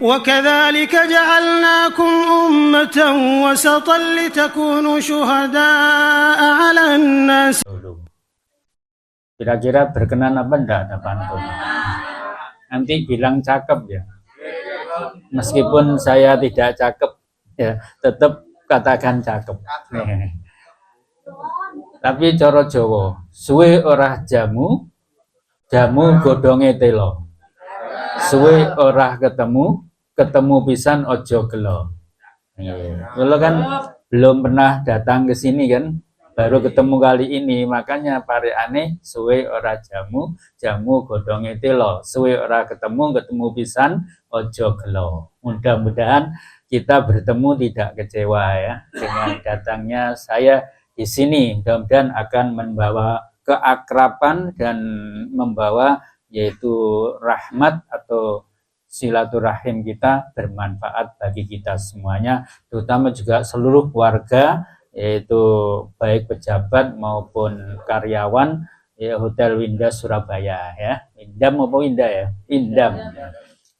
وكذلك جعلناكم أمة وسطا لتكونوا شهداء على الناس. Kira-kira berkenan apa enggak ada pantun? Nanti bilang cakep ya. Meskipun saya tidak cakep ya, tetap katakan cakep. Tapi coro Jawa, suwe ora jamu, jamu godhonge telo. Suwe ora ketemu, ketemu pisan ojo gelo. Kalau kan belum pernah datang ke sini kan, baru ketemu kali ini, makanya pareane suwe ora jamu, jamu godhonge telo. Suwe ora ketemu, ketemu pisan ojo gelo. Mudah-mudahan kita bertemu tidak kecewa ya dengan datangnya saya di sini. Mudah-mudahan akan membawa keakraban dan membawa yaitu rahmat atau silaturahim kita bermanfaat bagi kita semuanya, terutama juga seluruh warga, yaitu baik pejabat maupun karyawan ya, Hotel Winda Surabaya ya. Indam apa Winda ya? Indam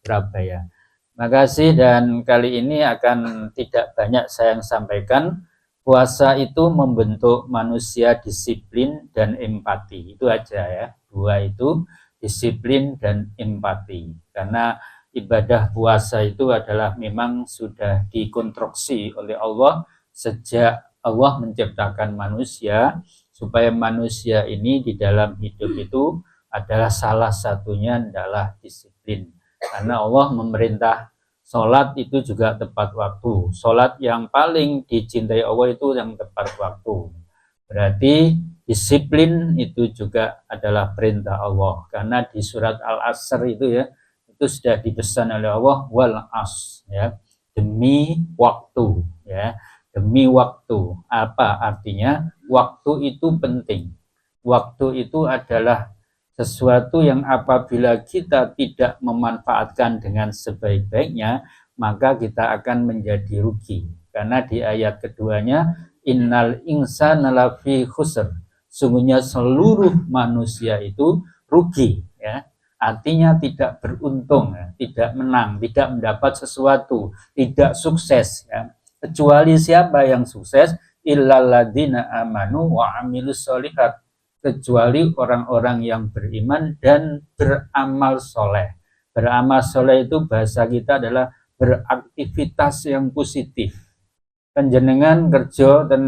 Surabaya. Makasih, dan kali ini akan tidak banyak saya yang sampaikan. Puasa itu membentuk manusia disiplin dan empati. Itu aja ya. Dua itu, disiplin dan empati. Karena ibadah puasa itu adalah memang sudah dikonstruksi oleh Allah sejak Allah menciptakan manusia, supaya manusia ini di dalam hidup itu adalah salah satunya adalah disiplin. Karena Allah memerintah sholat itu juga tepat waktu. Sholat yang paling dicintai Allah itu yang tepat waktu. Berarti disiplin itu juga adalah perintah Allah. Karena di surat Al-Asr itu ya, itu sudah dipesan oleh Allah, wal as ya, demi waktu ya, demi waktu. Apa artinya? Waktu itu penting. Waktu itu adalah sesuatu yang apabila kita tidak memanfaatkan dengan sebaik-baiknya, maka kita akan menjadi rugi. Karena di ayat keduanya, innal insana lafi khusr, sungguhnya seluruh manusia itu rugi ya. Artinya tidak beruntung ya, tidak menang, tidak mendapat sesuatu, tidak sukses ya. Kecuali siapa yang sukses? Illalladzina amanu wa amilus sholihat, kecuali orang-orang yang beriman dan beramal soleh. Beramal soleh itu bahasa kita adalah beraktivitas yang positif. Panjenengan kerja dan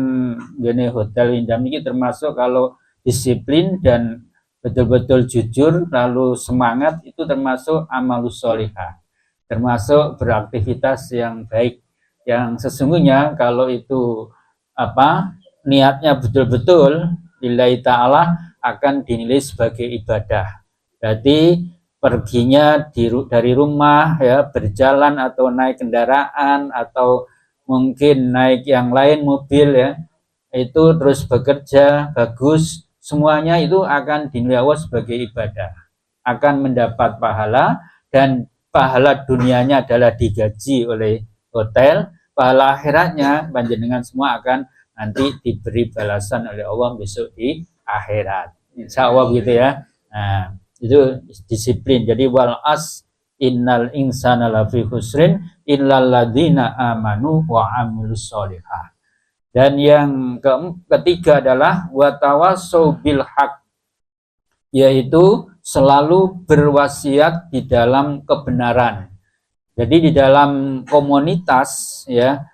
gini Hotel Indam ini termasuk kalau disiplin dan betul-betul jujur lalu semangat, itu termasuk amalus sholihah, termasuk beraktivitas yang baik, yang sesungguhnya kalau itu niatnya betul-betul lillahi ta'ala akan dinilai sebagai ibadah. Berarti perginya dari rumah ya, berjalan atau naik kendaraan atau mungkin naik yang lain mobil ya, itu terus bekerja bagus, semuanya itu akan dinilai Allah sebagai ibadah, akan mendapat pahala, dan pahala dunianya adalah digaji oleh hotel, pahala akhiratnya panjenengan semua akan nanti diberi balasan oleh Allah besok di akhirat. Insya Allah gitu ya. Nah, itu disiplin. Jadi wal as innal insana lafi khusrin illal ladzina amanu wa amilus sholihah. Dan yang ketiga adalah watawasau bil haq, yaitu selalu berwasiat di dalam kebenaran. Jadi di dalam komunitas ya,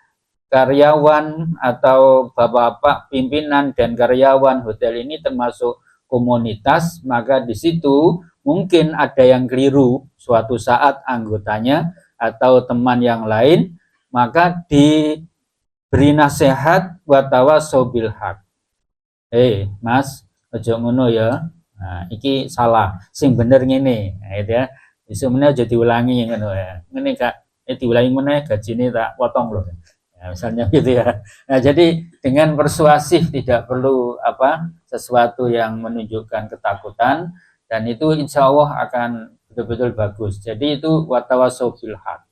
karyawan atau bapak-bapak pimpinan dan karyawan hotel ini termasuk komunitas, maka di situ mungkin ada yang keliru suatu saat anggotanya atau teman yang lain, maka beri nasihat watawasau bil haq. Mas, ojo ngono ya. Nah, iki salah. Sing bener ngene. Nah, itu ya. Sebenarnya aja diulangi ngono ya. Ngene Kak, diulangi meneh gajine tak potong loh. Ya, misalnya gitu ya. Nah, jadi dengan persuasif, tidak perlu sesuatu yang menunjukkan ketakutan, dan itu insya Allah akan betul-betul bagus. Jadi itu watawasau bil haq.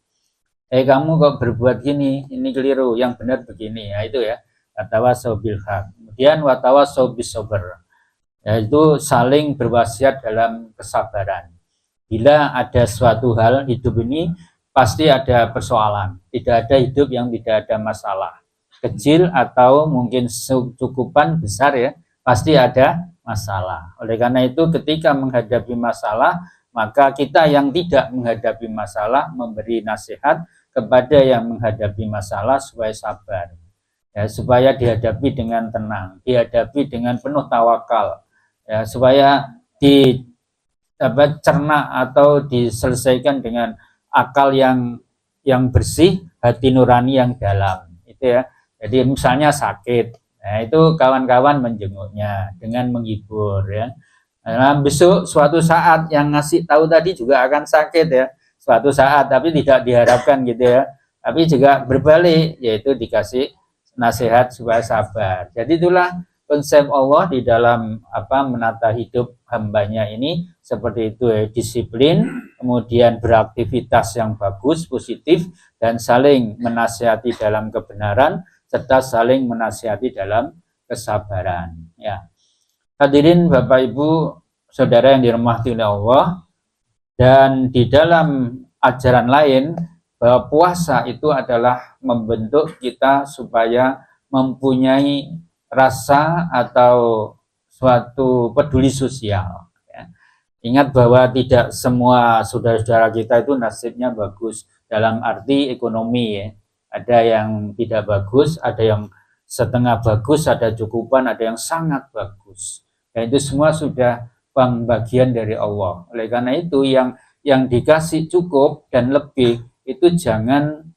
Kamu kok berbuat gini, ini keliru, yang benar begini. Ya itu ya, watawasau bil haq. Kemudian watawasau bis sabr, yaitu saling berwasiat dalam kesabaran. Bila ada suatu hal hidup ini pasti ada persoalan. Tidak ada hidup yang tidak ada masalah. Kecil atau mungkin cukupan besar ya, pasti ada masalah. Oleh karena itu ketika menghadapi masalah, maka kita yang tidak menghadapi masalah memberi nasihat kepada yang menghadapi masalah supaya sabar. Ya, supaya dihadapi dengan tenang, dihadapi dengan penuh tawakal. Ya, supaya dicerna atau diselesaikan dengan akal yang bersih, hati nurani yang dalam. Itu ya. Jadi misalnya sakit, nah itu kawan-kawan menjenguknya dengan menghibur ya. Nah, besok suatu saat yang ngasih tahu tadi juga akan sakit ya, suatu saat, tapi tidak diharapkan gitu ya. Tapi juga berbalik, yaitu dikasih nasihat supaya sabar. Jadi itulah konsep Allah di dalam menata hidup hambanya ini seperti itu ya, disiplin, kemudian beraktivitas yang bagus, positif, dan saling menasihati dalam kebenaran, serta saling menasihati dalam kesabaran. Ya. Hadirin Bapak Ibu, saudara yang dirahmati oleh Allah, dan di dalam ajaran lain, bahwa puasa itu adalah membentuk kita supaya mempunyai rasa atau suatu peduli sosial. Ya. Ingat bahwa tidak semua saudara-saudara kita itu nasibnya bagus dalam arti ekonomi ya. Ada yang tidak bagus, ada yang setengah bagus, ada cukupan, ada yang sangat bagus. Dan itu semua sudah pembagian dari Allah. Oleh karena itu yang dikasih cukup dan lebih itu jangan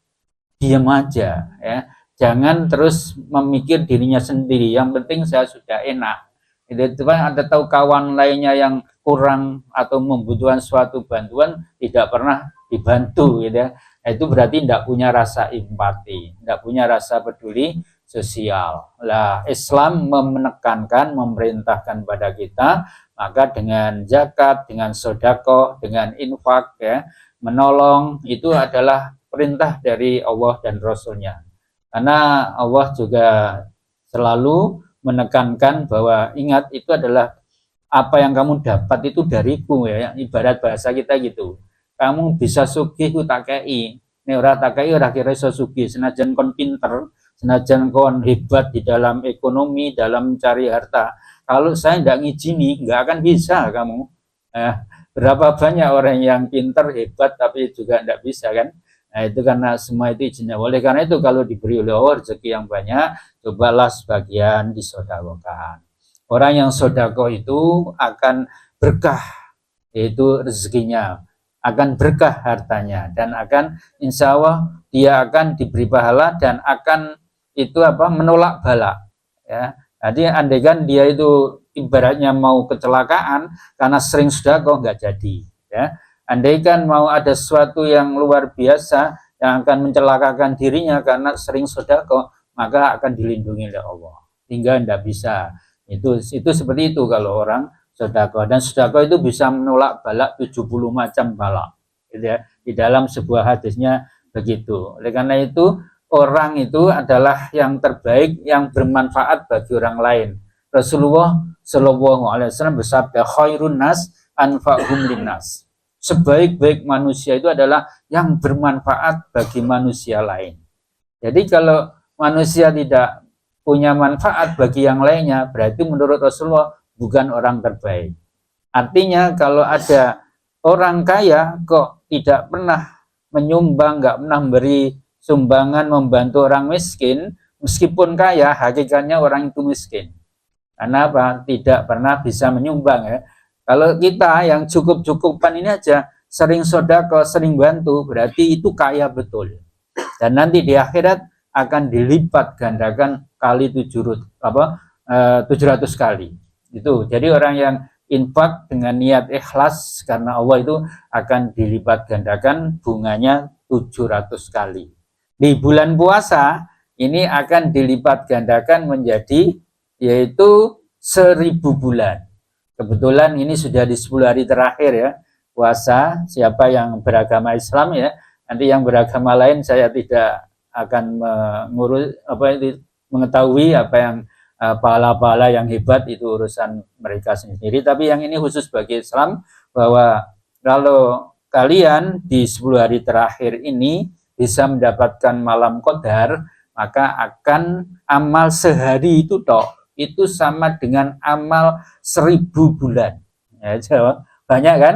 diam aja ya, jangan terus memikir dirinya sendiri, yang penting saya sudah enak. Itu ada tahu kawan lainnya yang kurang atau membutuhkan suatu bantuan tidak pernah dibantu gitu ya. Itu berarti tidak punya rasa empati, tidak punya rasa peduli sosial. Lah Islam menekankan, memerintahkan pada kita, maka dengan zakat, dengan sedekah, dengan infak ya, menolong itu adalah perintah dari Allah dan Rasul-Nya. Karena Allah juga selalu menekankan bahwa ingat itu adalah apa yang kamu dapat itu dariku ya, ibarat bahasa kita gitu. Kamu bisa sugih ku tak kei. Nek ora tak kei ora kira iso sugih, senajan kon pinter, senajan kon hebat di dalam ekonomi, dalam mencari harta. Kalau saya tidak ngizini, nggak akan bisa kamu. Berapa banyak orang yang pintar, hebat, tapi juga tidak bisa kan? Nah itu karena semua itu izinnya. Oleh karena itu kalau diberi oleh Allah rezeki yang banyak, cobalah sebagian disedekahkan. Orang yang sedekah itu akan berkah, yaitu rezekinya, akan berkah hartanya, dan akan insya Allah dia akan diberi pahala dan akan itu menolak bala. Ya. Jadi andaikan dia itu ibaratnya mau kecelakaan karena sering sedekah nggak jadi. Ya. Andaikan mau ada sesuatu yang luar biasa yang akan mencelakakan dirinya karena sering sedekah, maka akan dilindungi oleh Allah. Hingga tidak bisa. Itu seperti itu kalau orang sedekah. Dan sedekah itu bisa menolak balak 70 macam balak. Gitu ya. Di dalam sebuah hadisnya begitu. Oleh karena itu orang itu adalah yang terbaik, yang bermanfaat bagi orang lain. Rasulullah Shallallahu Alaihi Wasallam bersabda, khairun nas anfa'hum linnas. Sebaik-baik manusia itu adalah yang bermanfaat bagi manusia lain. Jadi kalau manusia tidak punya manfaat bagi yang lainnya, berarti menurut Rasulullah bukan orang terbaik. Artinya kalau ada orang kaya kok tidak pernah menyumbang, nggak pernah memberi sumbangan membantu orang miskin, meskipun kaya, hakikatnya orang itu miskin. Karena apa? Tidak pernah bisa menyumbang ya. Kalau kita yang cukup-cukupan ini aja, sering sedekah, sering bantu, berarti itu kaya betul. Dan nanti di akhirat akan dilipat gandakan kali 700 kali. Itu. Jadi orang yang infak dengan niat ikhlas karena Allah itu akan dilipat gandakan bunganya 700 kali. Di bulan puasa ini akan dilipat gandakan menjadi yaitu 1000 bulan. Kebetulan ini sudah di 10 hari terakhir ya puasa. Siapa yang beragama Islam ya, nanti yang beragama lain saya tidak akan mengetahui apa yang pahala-pahala yang hebat, itu urusan mereka sendiri. Tapi yang ini khusus bagi Islam, bahwa kalau kalian di 10 hari terakhir ini bisa mendapatkan malam qadar, maka akan amal sehari itu itu sama dengan amal 1000 bulan. Ya, banyak kan?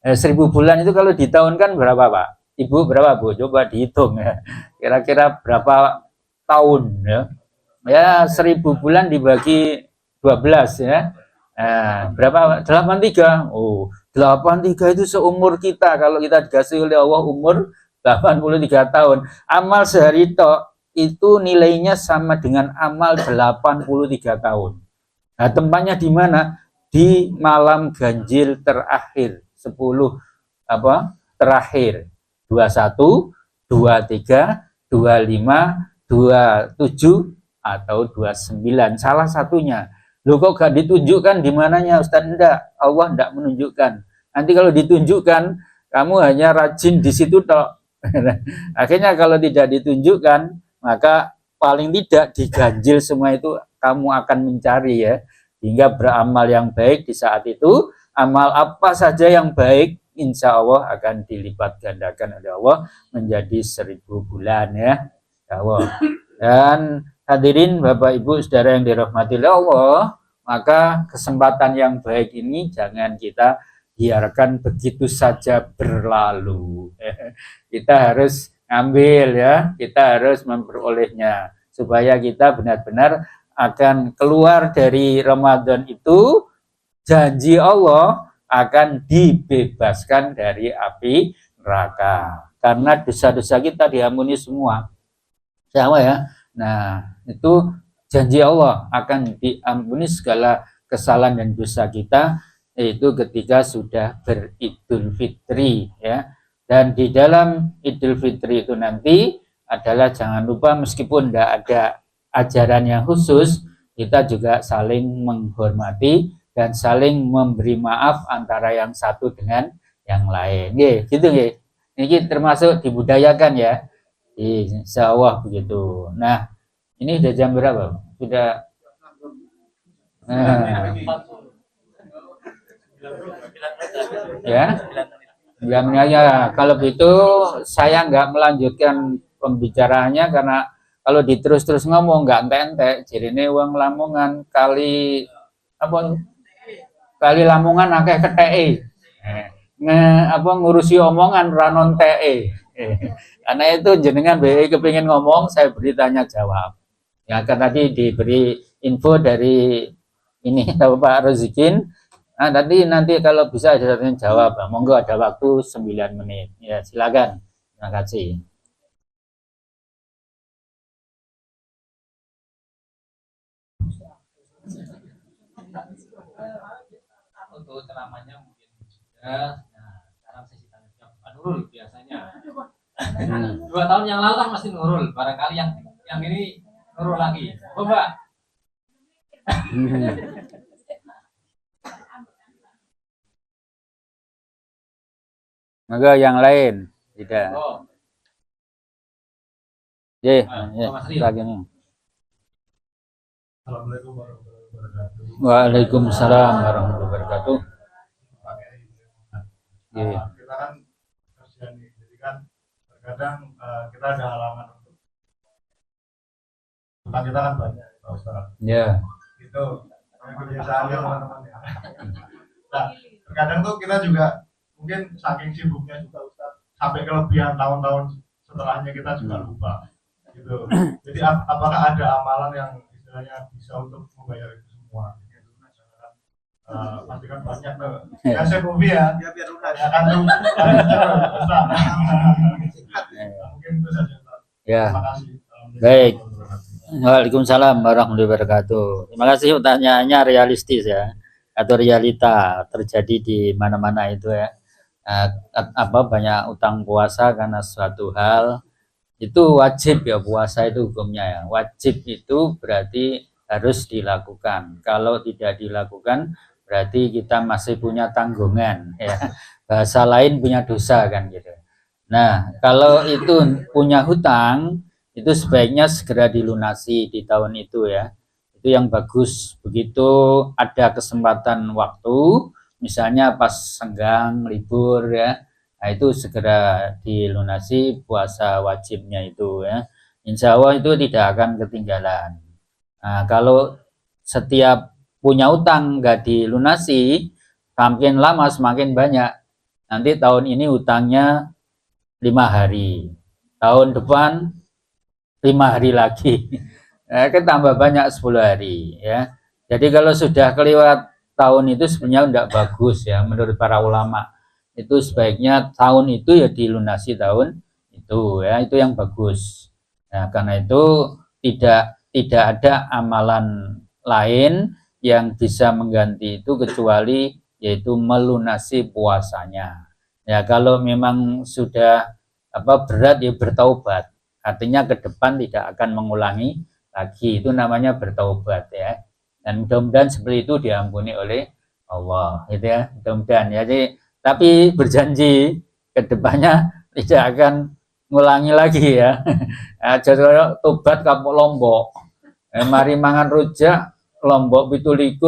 1000 bulan itu kalau di tahun kan berapa, Pak? Ibu berapa, Bu? Coba dihitung ya. Kira-kira berapa tahun ya? Ya, 1000 bulan dibagi 12 ya. Berapa? 83. Oh, 83 itu seumur kita. Kalau kita dikasih oleh Allah umur 83 tahun. Amal sehari itu nilainya sama dengan amal 83 tahun. Nah, tempatnya di mana? Di malam ganjil terakhir. 10 terakhir. 21, 23, 25, 27 atau 29. Salah satunya. Loh, kok gak ditunjukkan di mananya, Ustaz? Enggak, Allah enggak menunjukkan. Nanti kalau ditunjukkan, kamu hanya rajin di situ tok. Akhirnya kalau tidak ditunjukkan, maka paling tidak diganjil semua itu kamu akan mencari ya. Hingga beramal yang baik di saat itu, amal apa saja yang baik, insya Allah akan dilipat gandakan oleh Allah menjadi 1000 bulan ya. Ya Allah. Dan hadirin Bapak Ibu Saudara yang dirahmati Allah, maka kesempatan yang baik ini jangan kita biarkan begitu saja berlalu. Kita harus ambil ya, kita harus memperolehnya supaya kita benar-benar akan keluar dari Ramadan itu, janji Allah akan dibebaskan dari api neraka karena dosa-dosa kita diampuni semua. Sama ya. Nah, itu janji Allah akan diampuni segala kesalahan dan dosa kita, yaitu ketika sudah beridul fitri ya. Dan di dalam idul fitri itu nanti adalah jangan lupa meskipun tidak ada ajaran yang khusus, kita juga saling menghormati dan saling memberi maaf antara yang satu dengan yang lain. Gitu nggih. Ini termasuk dibudayakan ya. Insya Allah begitu. Nah, ini sudah jam berapa? Sudah. Ya. Ya, kalau begitu saya nggak melanjutkan pembicaraannya karena kalau diterus-terus ngomong nggak entek-entek. Jadi ini uang Lamongan kali Lamongan akeh keteke. Ngurusi omongan ranon TE. Karena itu jenengan BI kepingin ngomong, saya beri tanya jawab. Ya kan tadi diberi info dari ini Pak Rozikin. Nah, nanti kalau bisa ada yang jawab. Monggo ada waktu 9 menit. Ya, silakan. Terima kasih. Untuk ceramahnya mungkin sudah. Nah, sekarang sesi tanya jawab. Pak Nurul biasanya. 2 tahun yang lalu kan masih Nurul. Barangkali yang ini Nurul lagi. Oh, Mbak. Maka yang lain tidak. Oh. Lagi nih. Assalamualaikum warahmatullahi wabarakatuh. Waalaikumsalam warahmatullahi wabarakatuh. Kita kan kasihan nih, jadi kan terkadang kita ada halangan untuk kita kan banyak Pak Ustaz. Ya. Itu kebiasaan teman-teman ya. Nah, terkadang tuh kita juga mungkin saking sibuknya juga Ustaz sampai kelebihan tahun-tahun setelahnya kita juga lupa gitu. Jadi apakah ada amalan yang istilahnya bisa untuk membayar itu semua? Pasti kan banyak tuh. Ya saya movie ya. Biar lunas. Ya kan tuh. Mungkin itu saja. Ya. Terima kasih. Baik. Waalaikumsalam warahmatullahi wabarakatuh. Terima kasih pertanyaannya realistis ya, atau realita terjadi di mana-mana itu ya. Banyak utang puasa karena suatu hal itu wajib ya, puasa itu hukumnya ya. Wajib itu berarti harus dilakukan. Kalau tidak dilakukan berarti kita masih punya tanggungan ya. Bahasa lain punya dosa kan gitu. Nah, kalau itu punya hutang itu sebaiknya segera dilunasi di tahun itu ya. Itu yang bagus. Begitu ada kesempatan waktu, misalnya pas senggang libur ya, Nah, itu segera dilunasi puasa wajibnya itu ya. Insya Allah itu tidak akan ketinggalan. Nah, kalau setiap punya utang nggak dilunasi, semakin lama semakin banyak. Nanti tahun ini utangnya 5 hari, tahun depan 5 hari lagi, kan tambah banyak 10 hari ya. Jadi kalau sudah kelewat tahun itu sebenarnya tidak bagus ya menurut para ulama. Itu sebaiknya tahun itu ya dilunasi tahun itu ya, itu yang bagus. Nah, karena itu tidak ada amalan lain yang bisa mengganti itu kecuali yaitu melunasi puasanya. Ya kalau memang sudah berat ya bertaubat. Artinya ke depan tidak akan mengulangi lagi. Itu namanya bertaubat ya. Dan mudah-mudahan seperti itu diampuni oleh Allah gitu ya. Mudah-mudahan ya. Jadi, tapi berjanji ke depannya tidak akan ngulangi lagi ya. Jadi tobat kapok Lombok. Mari mangan rujak Lombok 17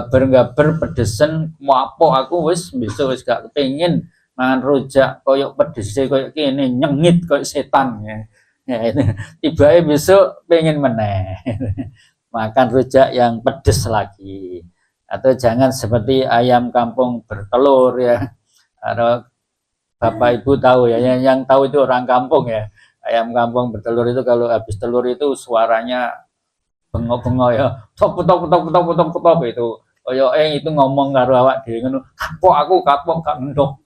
gaber pedesen muapo aku wis besok wis gak kepengin mangan rujak koyok pedes koyok kene nyengit koyok setan ya. Tiba-tiba besok pengen meneh makan rujak yang pedes lagi. Atau jangan seperti ayam kampung bertelur ya. Atau Bapak Ibu tahu ya, yang tahu itu orang kampung ya. Ayam kampung bertelur itu kalau habis telur itu suaranya bengok-bengok ya. Tok itu. Itu ngomong karo awak dhewe ngono. Kapok gak ngendok.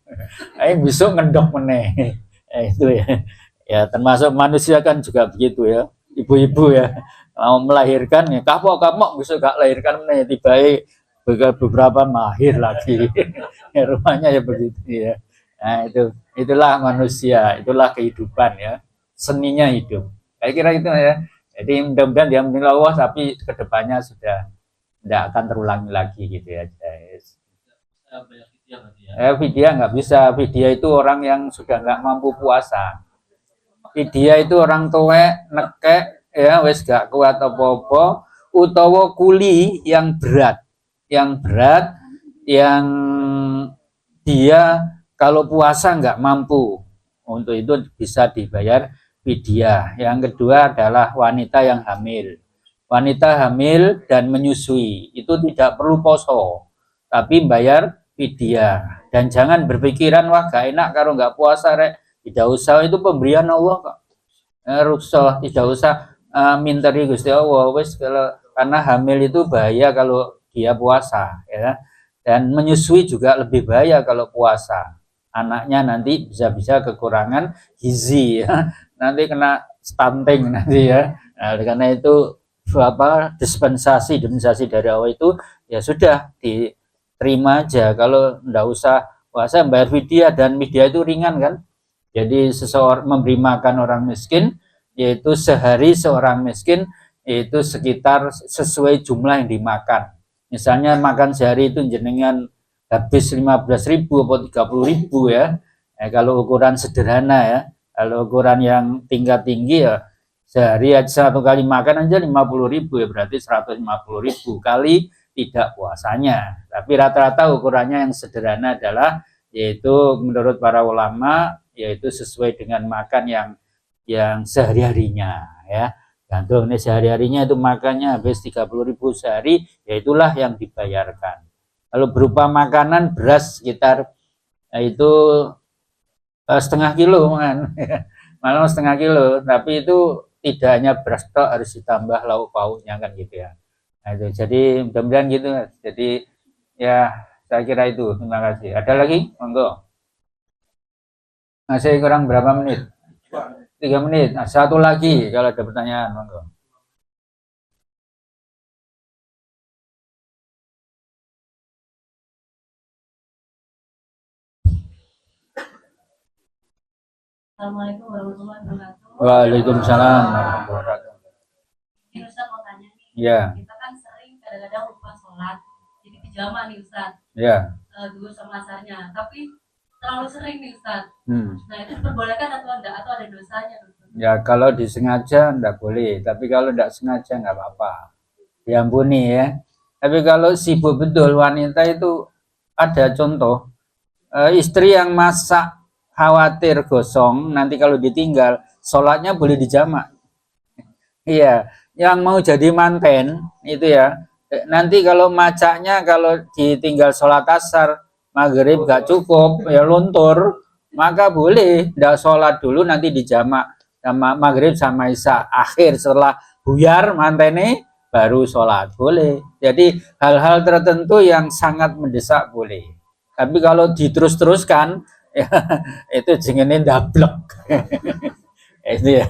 Besok ngendok meneh. Itu ya. Ya termasuk manusia kan juga begitu ya. Ibu-ibu ya mau melahirkan ya kapok besok gak lahirkan meneh tiba-tiba beberapa mahir lagi. Ya, rumahnya ya begitu ya. Nah, itulah manusia, itulah kehidupan ya. Seninya hidup. Saya kira itu ya. Jadi mudah-mudahan dia menilai Allah tapi kedepannya sudah tidak akan terulangi lagi gitu ya. Vidya nggak bisa. Vidya itu orang yang sudah nggak mampu puasa. Vidya itu orang tua nekek ya wis gak kuat apa-apa utawa kuli yang berat yang dia kalau puasa nggak mampu, untuk itu bisa dibayar fidyah. Yang kedua adalah wanita yang hamil. Wanita hamil dan menyusui itu tidak perlu poso, tapi bayar fidyah. Dan jangan berpikiran wah gak enak kalau nggak puasa rek. Tidak usah, itu pemberian Allah kok. Rukshoh, tidak usah minteri Gusti Allah. Wes kalau karena hamil itu bahaya kalau dia puasa ya. Dan menyusui juga lebih bahaya kalau puasa. Anaknya nanti bisa kekurangan gizi ya. Nanti kena stunting nanti ya. Nah, karena itu dispensasi dari Allah itu ya sudah diterima aja. Kalau enggak usah puasa bayar fidyah, dan fidyah itu ringan kan. Jadi seseorang memberi makan orang miskin yaitu sehari seorang miskin itu sekitar sesuai jumlah yang dimakan. Misalnya makan sehari itu jenengan habis 15.000 atau 30.000 ya. Kalau ukuran sederhana ya. Kalau ukuran yang tingkat tinggi ya sehari aja satu kali makan aja 50.000 ya, berarti 150.000 kali tidak puasanya. Tapi rata-rata ukurannya yang sederhana adalah yaitu menurut para ulama yaitu sesuai dengan makan yang sehari-harinya ya. Gantung nih sehari-harinya itu makannya habis 30.000 sehari, ya itulah yang dibayarkan. Kalau berupa makanan beras sekitar itu setengah kilo kan, malah setengah kilo, tapi itu tidak hanya beras tok, harus ditambah lauk pauknya kan gitu ya. Nah, itu jadi mudah-mudahan gitu. Jadi ya saya kira itu. Terima kasih. Ada lagi? Monggo. Masih kurang berapa menit? 3 menit. Nah, satu lagi kalau ada pertanyaan, monggo. Assalamualaikum warahmatullahi wabarakatuh. Waalaikumsalam warahmatullahi wabarakatuh. Ini Ustaz mau tanya nih. Ya. Kita kan sering kadang-kadang lupa sholat, jadi pijama nih Ustaz. Ya. Dulu sama asarnya, tapi terlalu sering nih Ustaz. Nah itu diperbolehkan atau enggak? Atau ada dosanya? Ya kalau disengaja enggak boleh, tapi kalau enggak sengaja enggak apa-apa, diampuni ya. Tapi kalau sibuk betul wanita itu ada contoh Istri yang masak khawatir gosong, nanti kalau ditinggal, sholatnya boleh dijamak. Iya, yang mau jadi manten itu ya, nanti kalau macaknya kalau ditinggal sholat asar, maghrib gak cukup, ya luntur, maka boleh, tidak sholat dulu nanti dijamak sama maghrib sama isya, akhir setelah buyar mantene baru sholat, boleh. Jadi hal-hal tertentu yang sangat mendesak boleh. Tapi kalau diterus-teruskan, ya, itu jenenge ndablek. Itu ya.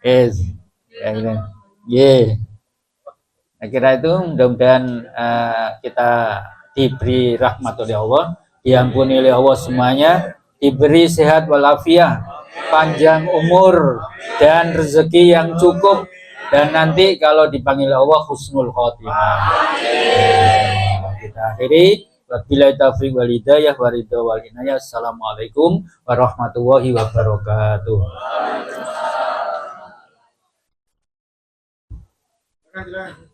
Yes. Saya kira itu mudah-mudahan kita diberi rahmat oleh Allah, diampuni oleh Allah semuanya, diberi sehat walafiat, panjang umur dan rezeki yang cukup, dan nanti kalau dipanggil Allah husnul khotimah. Kita akhiri. Wabillahi taufiq wal hidayah wa ridha wal inayah. Assalamualaikum warahmatullahi wabarakatuh. Silakan.